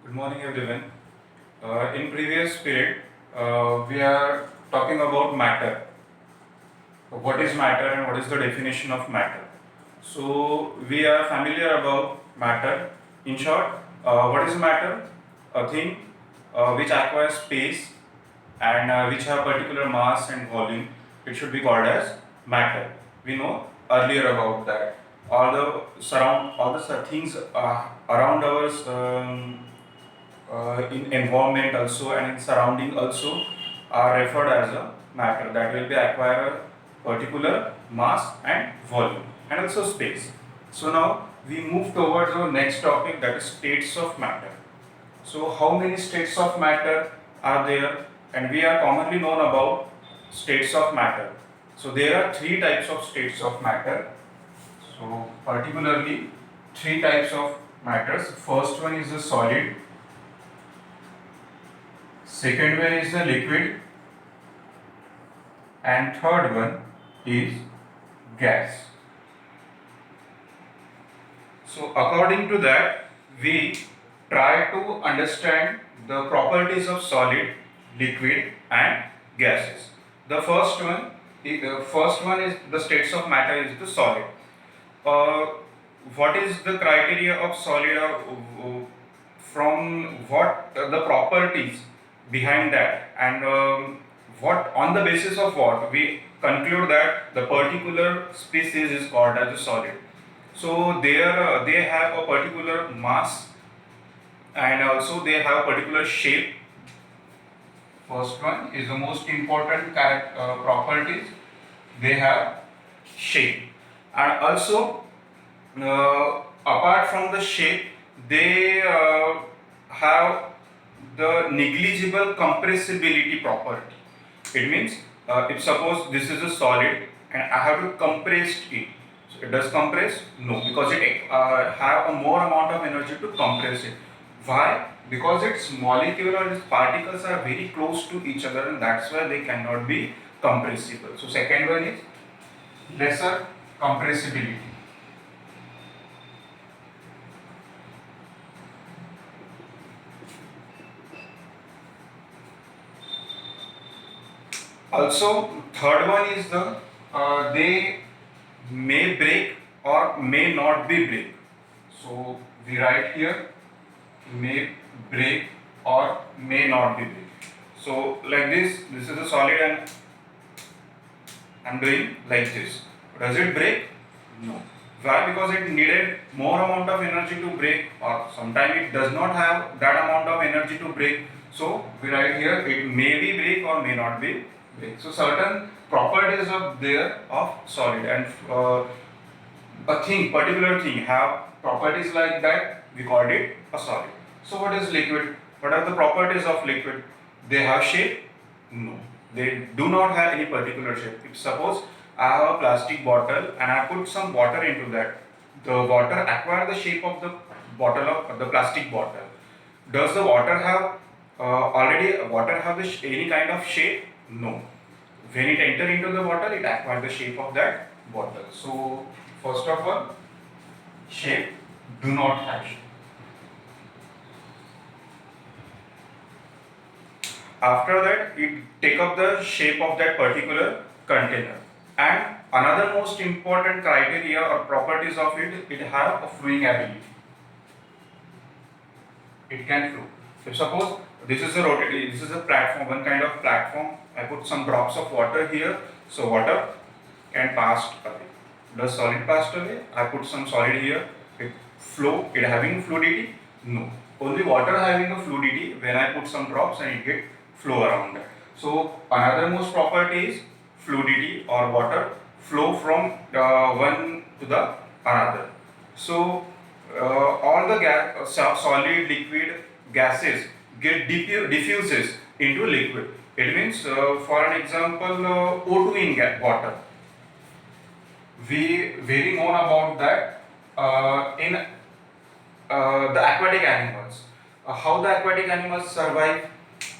Good morning, everyone. In previous period, we are talking about matter. What is matter and what is the definition of matter? So we are familiar about matter. In short, what is matter? A thing which acquires space and which have particular mass and volume. It should be called as matter. We know earlier about that. All the things around our in environment also and in surrounding also are referred as a matter that will be acquire a particular mass and volume and also space. So now we move towards our next topic, that is states of matter. So how many states of matter are there, and we are commonly known about states of matter. So there are three types of states of matter. So particularly three types of matters. First one is the solid, second one is the liquid, and third one is gas. So according to that, we try to understand the properties of solid, liquid and gases. The first one is the states of matter is the solid. Uh, what is the criteria of solid, or from what the properties behind that, and what on the basis of what we conclude that the particular species is called as a solid. So they have a particular mass and also they have particular shape. First one is the most important properties. They have shape, and also apart from the shape, they have the negligible compressibility property. It means if suppose this is a solid and I have to compress it, so it does compress? No, because it have a more amount of energy to compress it. Why? Because its molecule or its particles are very close to each other, and that's why they cannot be compressible. So second one is lesser compressibility. Also, third one is the they may break or may not be break. So we write here may break or may not be break. So like this is a solid and I'm doing like this. Does it break? No. Why? Because it needed more amount of energy to break, or sometimes it does not have that amount of energy to break. So we write here it may be break or may not be break. So certain properties of there of solid, and particular thing have properties like that, we called it a solid. So what is liquid? What are the properties of liquid? They have shape? No. They do not have any particular shape. If suppose I have a plastic bottle and I put some water into that, the water acquire the shape of the bottle of the plastic bottle. Does the water have already water have any kind of shape? No. When it enter into the bottle, it acquires the shape of that bottle. So first of all, shape do not have shape. After that, it take up the shape of that particular container. And another most important criteria or properties of it have a flowing ability. It can flow. If suppose this is a platform, one kind of platform. I put some drops of water here, so water can pass away. Does solid pass away? I put some solid here. It flow. It having fluidity? No. Only water having a fluidity when I put some drops and it get flow around that. So another most property is fluidity or water flow from one to the another. So all the solid, liquid, gases get diffuses into liquid. It means, for an example, O2 in water. We very known about that in the aquatic animals. How the aquatic animals survive?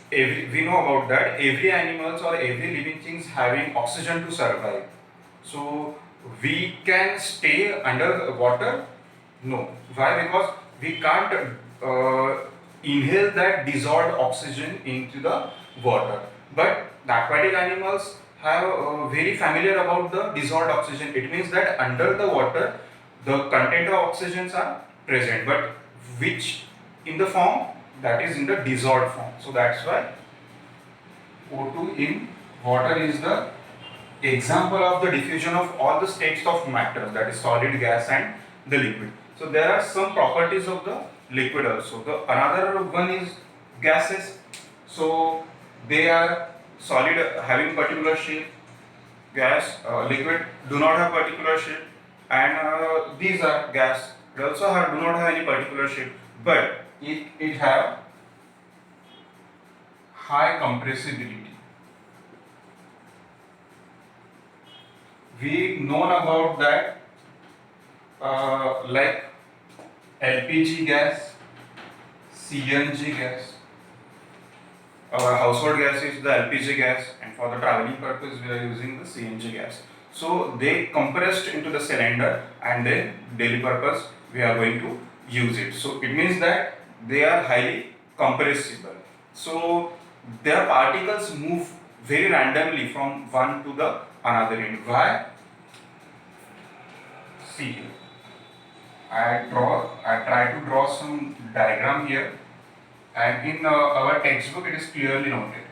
We know about that. Every animals or every living things having oxygen to survive. So we can stay under water? No. Why? Because we can't inhale that dissolved oxygen into the water. But the aquatic animals have very familiar about the dissolved oxygen. It means that under the water, the content of oxygens are present, but which in the form, that is in the dissolved form. So that's why O2 in water is the example of the diffusion of all the states of matter, that is solid, gas and the liquid. So there are some properties of the liquid also. The another one is gases. So they are solid having particular shape, gas, liquid do not have particular shape, and these are gas. They also do not have any particular shape, but it have high compressibility. We known about that like LPG gas, CNG gas. Our household gas is the LPG gas, and for the traveling purpose we are using the CNG gas. So they compressed into the cylinder, and then daily purpose we are going to use it. So it means that they are highly compressible. So their particles move very randomly from one to the another end. Why? See here. I try to draw some diagram here, and in our textbook it is clearly noted.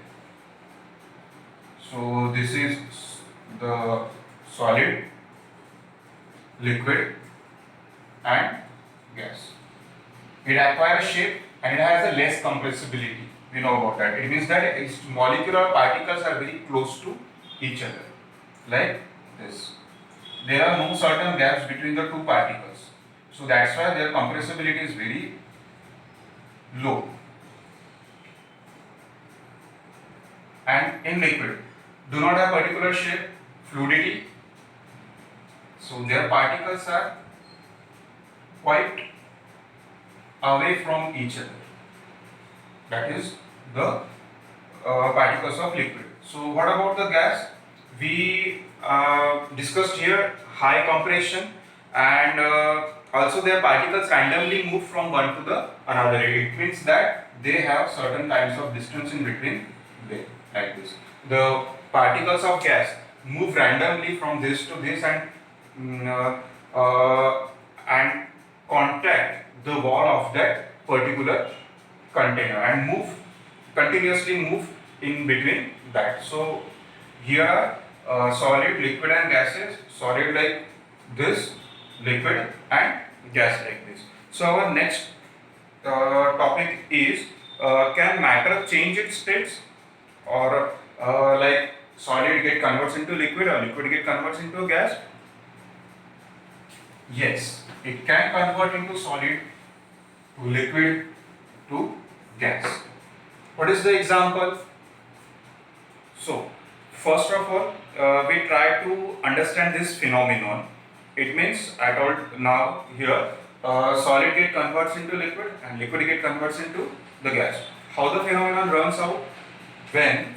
So this is the solid, liquid and gas. It acquires shape and it has a less compressibility. We know about that. It means that its molecular particles are very close to each other, like this. There are no certain gaps between the two particles. So that's why their compressibility is very low. And in liquid, do not have particular shape, fluidity. So their particles are quite away from each other. That is the particles of liquid. So what about the gas? We discussed here high compression, and also their particles randomly move from one to the another. It means that they have certain kinds of distance in between them, like this. The particles of gas move randomly from this to this, and contact the wall of that particular container and continuously move in between that. So here are solid, liquid and gases. Solid like this, liquid and gas like this. So our next topic is, can matter change its states, or like solid get converts into liquid or liquid get converts into a gas? Yes, it can convert into solid, to liquid, to gas. What is the example? So first of all, we try to understand this phenomenon. It means I told now here, solid get converts into liquid and liquid get converts into the gas. How the phenomenon runs out? When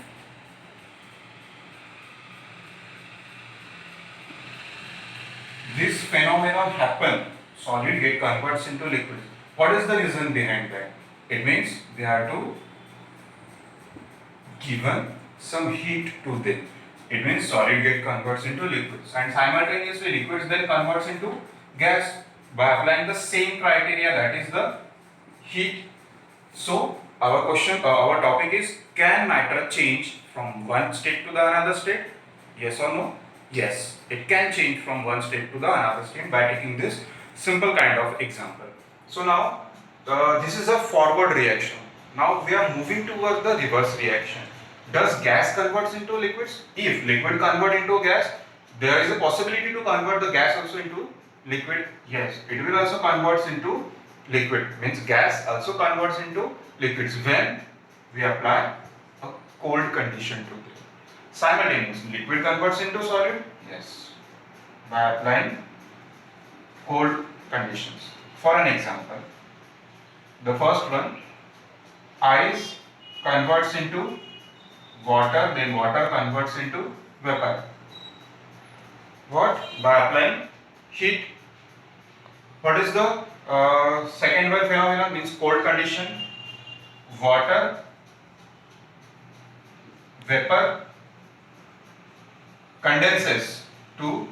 this phenomenon happen, solid get converts into liquid. What is the reason behind that? It means they have to given some heat to them. It means solid get converts into liquids, and simultaneously liquids then converts into gas by applying the same criteria, that is the heat. So our question, our topic is, can matter change from one state to the another state? Yes or no? Yes, it can change from one state to the another state by taking this simple kind of example. So now this is a forward reaction. Now we are moving towards the reverse reaction. Does gas converts into liquids? If liquid convert into gas, there is a possibility to convert the gas also into liquid. Yes, it will also converts into liquid. Means gas also converts into liquids when we apply a cold condition to it. Simultaneously, liquid converts into solid. Yes, by applying cold conditions. For an example, the first one, ice converts into water, then water converts into vapor. What? By applying heat. What is the second one phenomenon? Means cold condition. water vapor condenses to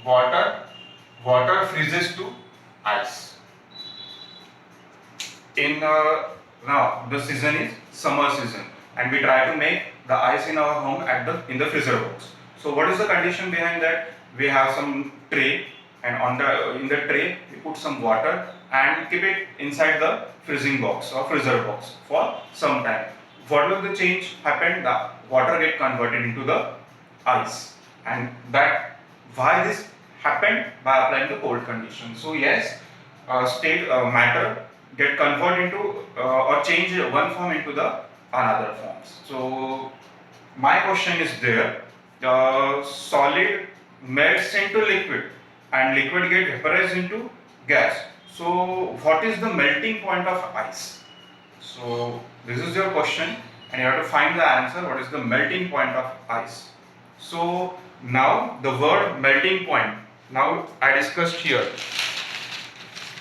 water, water freezes to ice. In now the season is summer season, and we try to make the ice in our home at the in the freezer box. So what is the condition behind that? We have some tray, and on the in the tray we put some water and keep it inside the freezing box or freezer box for some time. What will the change happen? The water get converted into the ice, and that why this happened by applying the cold condition. So yes, state matter get converted into or change one form into the another forms. So my question is there, solid melts into liquid and liquid get vaporized into gas. So what is the melting point of ice? So this is your question, and you have to find the answer. What is the melting point of ice? So now the word melting point, now I discussed here.